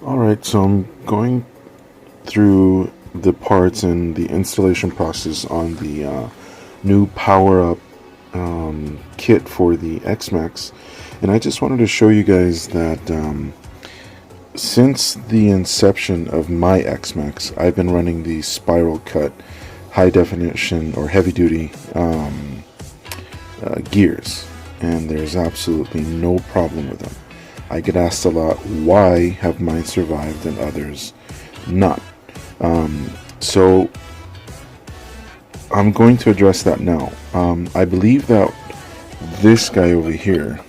Alright, so I'm going through the parts and the installation process on the new Power-Up kit for the XMAXX, and I just wanted to show you guys that since the inception of my XMAXX, I've been running the spiral cut high definition or heavy duty gears, and there's absolutely no problem with them. I get asked a lot, why have mine survived and others not? So I'm going to address that now. I believe that this guy over here,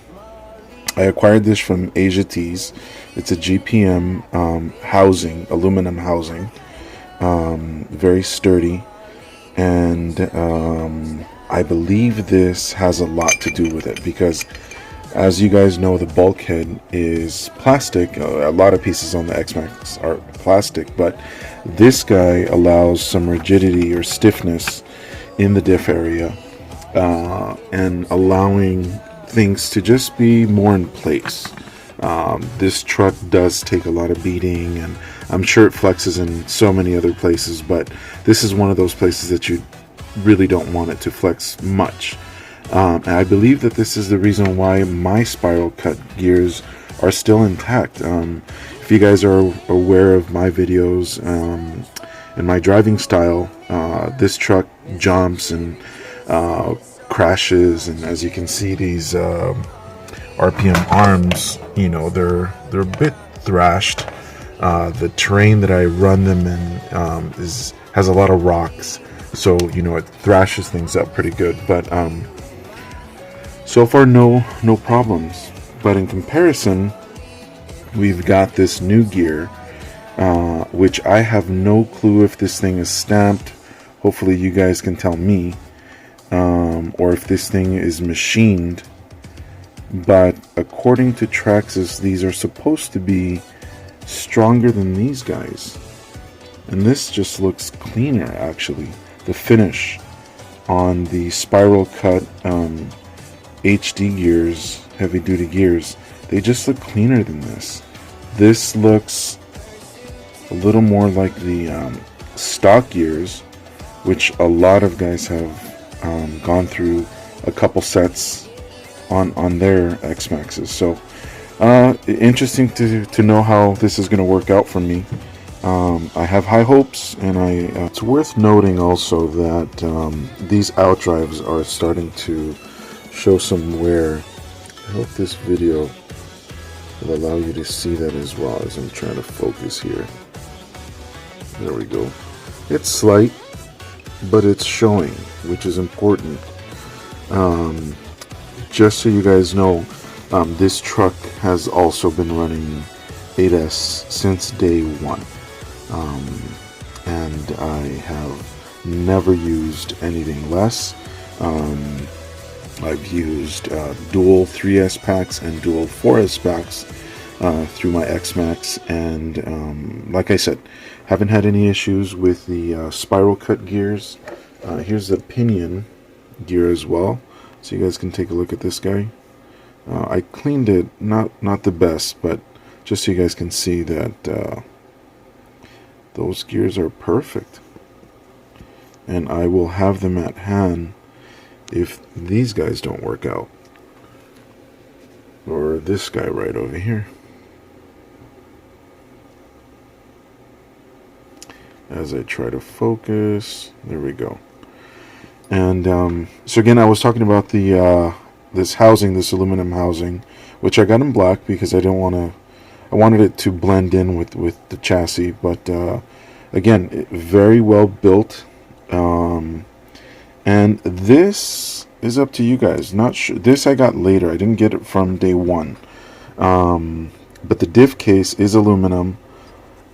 I acquired this from Asia Tees. It's a GPM housing, aluminum housing, very sturdy, and I believe this has a lot to do with it because, as you guys know, the bulkhead is plastic. A lot of pieces on the XMAXX are plastic, but this guy allows some rigidity or stiffness in the diff area, and allowing things to just be more in place. This truck does take a lot of beating, and I'm sure it flexes in so many other places, but this is one of those places that you really don't want it to flex much. And I believe that this is the reason why my spiral cut gears are still intact. If you guys are aware of my videos and my driving style, this truck jumps and crashes, and as you can see, these RPM arms, you know, they're a bit thrashed. The terrain that I run them in has a lot of rocks, so you know, it thrashes things up pretty good. But so far, no problems. But in comparison, we've got this new gear, which I have no clue if this thing is stamped. Hopefully you guys can tell me, or if this thing is machined. But according to Traxxas, these are supposed to be stronger than these guys. And this just looks cleaner, actually. The finish on the spiral cut HD gears, heavy duty gears, they just look cleaner than this. This looks a little more like the stock gears, which a lot of guys have gone through a couple sets on their XMAXXs. So interesting to know how this is going to work out for me. I have high hopes, and it's worth noting also that these outdrives are starting to show some wear. I hope this video will allow you to see that as well, as I'm trying to focus here. There we go. It's slight, but it's showing, which is important. Just so you guys know, this truck has also been running 8S since day one, and I have never used anything less. I've used dual 3S packs and dual 4S packs through my XMAXX, and like I said, haven't had any issues with the spiral cut gears. Here's the pinion gear as well, so you guys can take a look at this guy. I cleaned it, not the best, but just so you guys can see that those gears are perfect, and I will have them at hand if these guys don't work out, or this guy right over here. As I try to focus, there we go. And so again, I was talking about the this housing, this aluminum housing, which I got in black because I wanted it to blend in with the chassis. But again, very well built. And this is up to you guys. Not sure. This I got later. I didn't get it from day one. But the diff case is aluminum.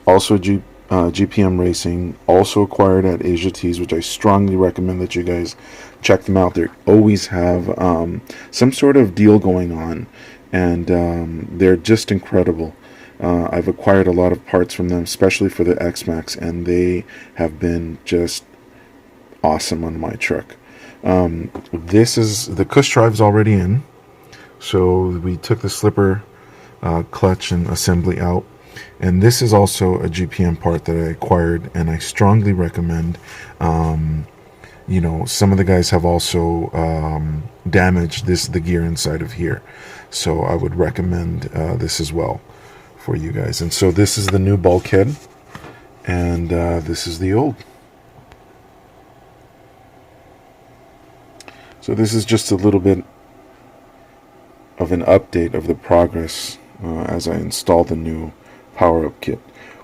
Also GPM Racing. Also acquired at Asia Tees, which I strongly recommend that you guys check them out. They always have some sort of deal going on, and they're just incredible. I've acquired a lot of parts from them, especially for the XMAXX, and they have been just awesome on my truck. This is the cush drive's already in, so we took the slipper clutch and assembly out, And this is also a GPM part that I acquired, and I strongly recommend. You know, some of the guys have also damaged the gear inside of here, so I would recommend this as well for you guys. And so this is the new bulkhead, and this is the old. So this is just a little bit of an update of the progress as I install the new Power-Up Kit,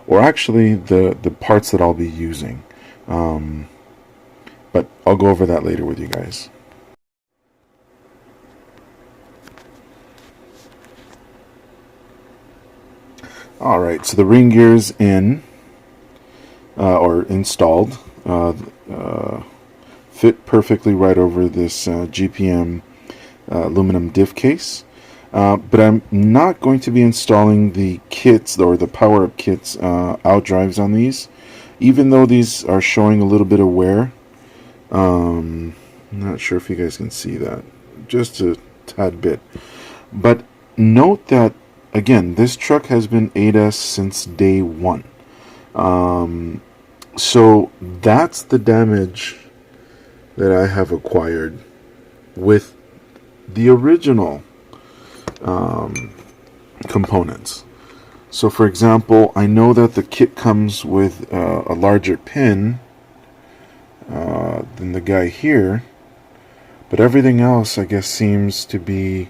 or actually the parts that I'll be using. But I'll go over that later with you guys. Alright, so the ring gear is in, or installed. Fit perfectly right over this GPM aluminum diff case. But I'm not going to be installing the kits, or the Power-Up Kits out drives on these, even though these are showing a little bit of wear. I'm not sure if you guys can see that, just a tad bit. But note that, again, this truck has been ADAS since day one. So that's the damage that I have acquired with the original components. So for example, I know that the kit comes with a larger pin than the guy here, but everything else I guess seems to be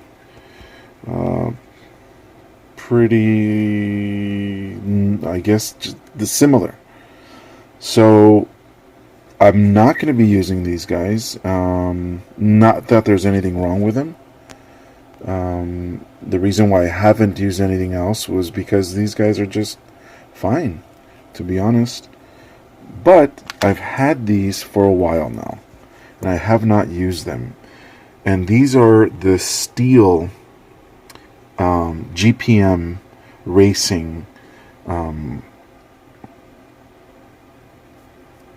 pretty, I guess, just similar. So I'm not going to be using these guys. Not that there's anything wrong with them. The reason why I haven't used anything else was because these guys are just fine, to be honest. But I've had these for a while now, and I have not used them. And these are the steel GPM racing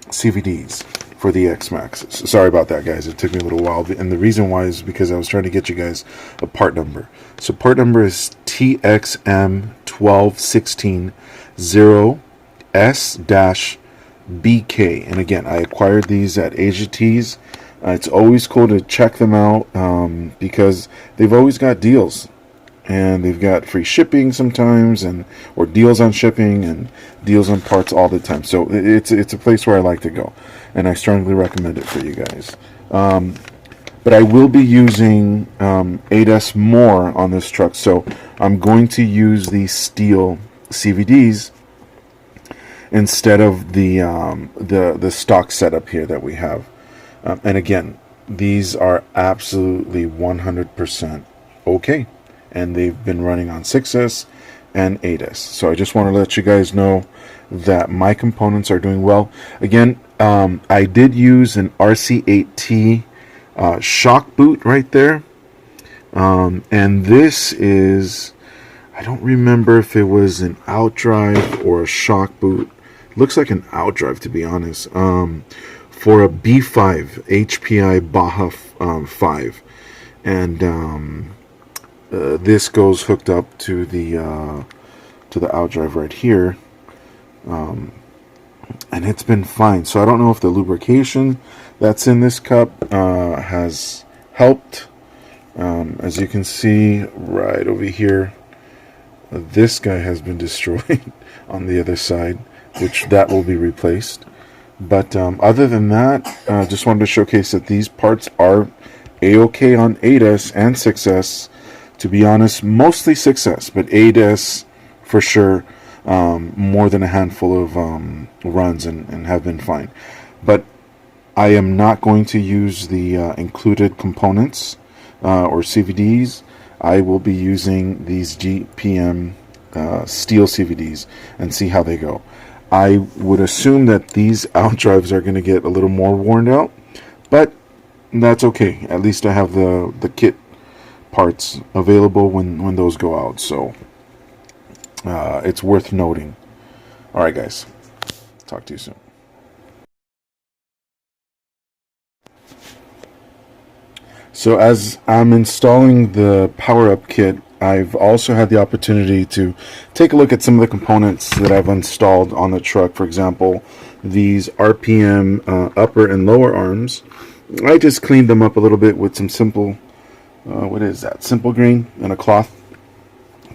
CVDs for the XMAXXs. Sorry about that, guys. It took me a little while, and the reason why is because I was trying to get you guys a part number. So part number is TXM12160S-BK. And again, I acquired these at Asia Tees. It's always cool to check them out because they've always got deals. And they've got free shipping sometimes, or deals on shipping and deals on parts all the time. So it's a place where I like to go, and I strongly recommend it for you guys. But I will be using ADAS more on this truck, so I'm going to use these steel CVDs instead of the stock setup here that we have. And again, these are absolutely 100% okay. And they've been running on 6S and 8S. So I just want to let you guys know that my components are doing well. Again, I did use an RC8T shock boot right there. And this is, I don't remember if it was an outdrive or a shock boot. Looks like an outdrive, to be honest. For a B5 HPI Baja 5. And this goes hooked up to the outdrive right here, and it's been fine. So I don't know if the lubrication that's in this cup has helped. As you can see right over here, this guy has been destroyed on the other side, which that will be replaced. But other than that, just wanted to showcase that these parts are A-OK on 8S and 6S. To be honest, mostly 6S, but 8S for sure, more than a handful of runs and have been fine. But I am not going to use the included components or CVDs. I will be using these GPM steel CVDs and see how they go. I would assume that these outdrives are going to get a little more worn out, but that's okay. At least I have the kit parts available when those go out, so it's worth noting. Alright guys, talk to you soon. So as I'm installing the Power-Up Kit I've also had the opportunity to take a look at some of the components that I've installed on the truck. For example, these RPM upper and lower arms. I just cleaned them up a little bit with some simple, what is that? Simple green and a cloth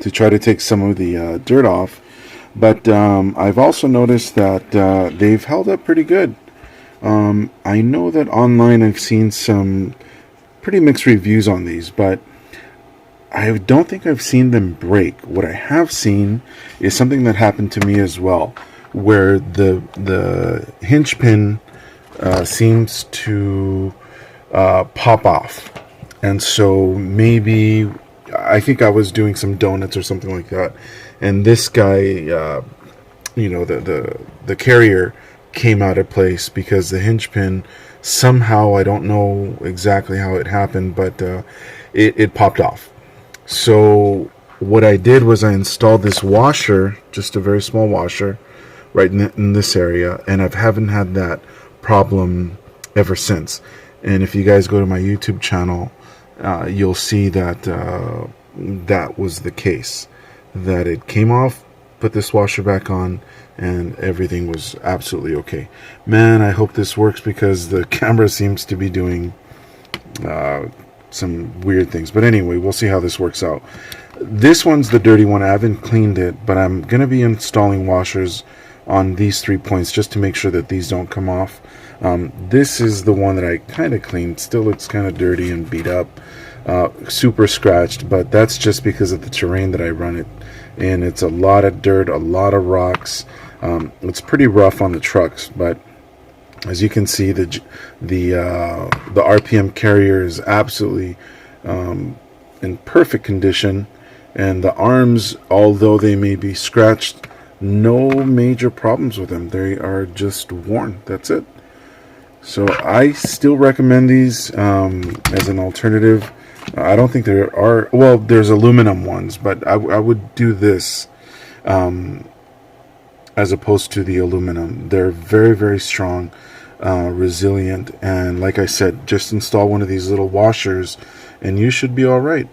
to try to take some of the dirt off. But I've also noticed that they've held up pretty good. I know that online I've seen some pretty mixed reviews on these, but I don't think I've seen them break. What I have seen is something that happened to me as well, where the hinge pin seems to pop off. And so maybe, I think I was doing some donuts or something like that, and this guy, you know, the carrier came out of place because the hinge pin somehow, I don't know exactly how it happened, but it popped off. So what I did was I installed this washer, just a very small washer, right in this area, and I haven't had that problem ever since. And if you guys go to my YouTube channel, you'll see that that was the case, that it came off, put this washer back on, and everything was absolutely okay. Man, I hope this works because the camera seems to be doing some weird things. But anyway, we'll see how this works out. This one's the dirty one. I haven't cleaned it, but I'm going to be installing washers on these 3 points just to make sure that these don't come off. This is the one that I kind of cleaned. Still looks kind of dirty and beat up, super scratched, but that's just because of the terrain that I run it in. It's a lot of dirt, a lot of rocks. It's pretty rough on the trucks, but as you can see, the RPM carrier is absolutely in perfect condition, and the arms, although they may be scratched, no major problems with them. They are just worn. That's it. So I still recommend these as an alternative. I don't think there are, well, there's aluminum ones, but I would do this as opposed to the aluminum. They're very, very strong, resilient, and like I said, just install one of these little washers and you should be all right.